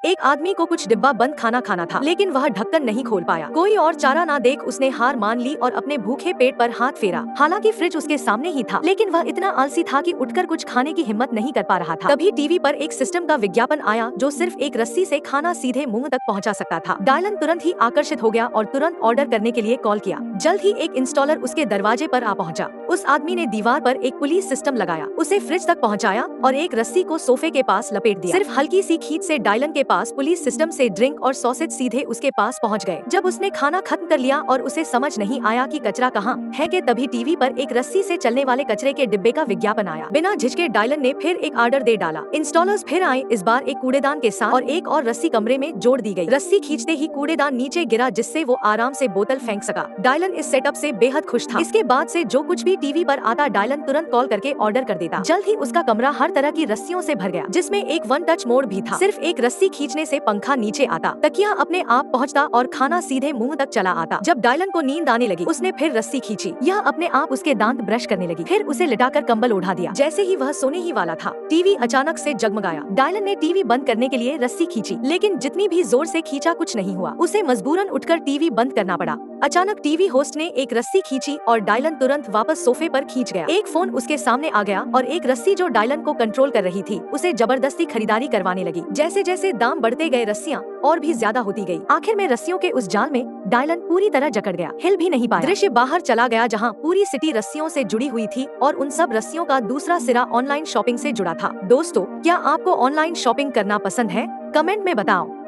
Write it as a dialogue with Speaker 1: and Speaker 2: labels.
Speaker 1: एक आदमी को कुछ डिब्बा बंद खाना खाना था, लेकिन वह ढक्कन नहीं खोल पाया। कोई और चारा ना देख उसने हार मान ली और अपने भूखे पेट पर हाथ फेरा। हालांकि फ्रिज उसके सामने ही था, लेकिन वह इतना आलसी था कि उठकर कुछ खाने की हिम्मत नहीं कर पा रहा था। तभी टीवी पर एक सिस्टम का विज्ञापन आया जो सिर्फ एक रस्सी से खाना सीधे मुंह तक पहुंचा सकता था। डायलन तुरंत ही आकर्षित हो गया और तुरंत ऑर्डर करने के लिए कॉल किया। जल्द ही एक इंस्टॉलर उसके दरवाजे पर आ पहुंचा। उस आदमी ने दीवार पर एक पुलिस सिस्टम लगाया, उसे फ्रिज तक पहुंचाया और एक रस्सी को सोफे के पास लपेट दिया। सिर्फ हल्की सी खींच से डायलन के पास पुलिस सिस्टम से ड्रिंक और सॉसेज सीधे उसके पास पहुंच गए। जब उसने खाना खत्म कर लिया और उसे समझ नहीं आया कि कचरा कहाँ है कि तभी टीवी पर एक रस्सी से चलने वाले कचरे के डिब्बे का विज्ञापन आया। बिना झिझके डायलन ने फिर एक ऑर्डर दे डाला। इंस्टॉलर्स फिर आए, इस बार एक कूड़ेदान के साथ, और एक और रस्सी कमरे में जोड़ दी गई। रस्सी खींचते ही कूड़ेदान नीचे गिरा, जिससे वो आराम से बोतल फेंक सका। डायलन इस सेटअप से बेहद खुश था। इसके बाद से जो कुछ भी टीवी पर आता डायलन तुरंत कॉल करके ऑर्डर कर देता। जल्द ही उसका कमरा हर तरह की रस्सियों से भर गया, जिसमें एक वन टच मोड भी था। सिर्फ एक रस्सी खींचने से पंखा नीचे आता, तकिया अपने आप पहुंचता और खाना सीधे मुंह तक चला आता। जब डायलन को नींद आने लगी, उसने फिर रस्सी खींची। यह अपने आप उसके दांत ब्रश करने लगी। फिर उसे लिटाकर कंबल ओढ़ा दिया। जैसे ही वह सोने ही वाला था, टीवी अचानक से जगमगाया। डायलन ने टीवी बंद करने के लिए रस्सी खींची, लेकिन जितनी भी जोर से खींचा कुछ नहीं हुआ। उसे मजबूरन उठकर टीवी बंद करना पड़ा। अचानक टीवी होस्ट ने एक रस्सी खींची और डायलन तुरंत वापस सोफे पर खींच गया। एक फोन उसके सामने आ गया और एक रस्सी जो डायलन को कंट्रोल कर रही थी, उसे जबरदस्ती खरीदारी करवाने लगी। जैसे जैसे दाम बढ़ते गए, रस्सियां और भी ज्यादा होती गई। आखिर में रस्सियों के उस जाल में डायलन पूरी तरह जकड़ गया, हिल भी नहीं पाया। दृश्य बाहर चला गया जहां पूरी सिटी रस्सियों से जुड़ी हुई थी और उन सब रस्सियों का दूसरा सिरा ऑनलाइन शॉपिंग से जुड़ा था। दोस्तों, क्या आपको ऑनलाइन शॉपिंग करना पसंद है? कमेंट में बताओ।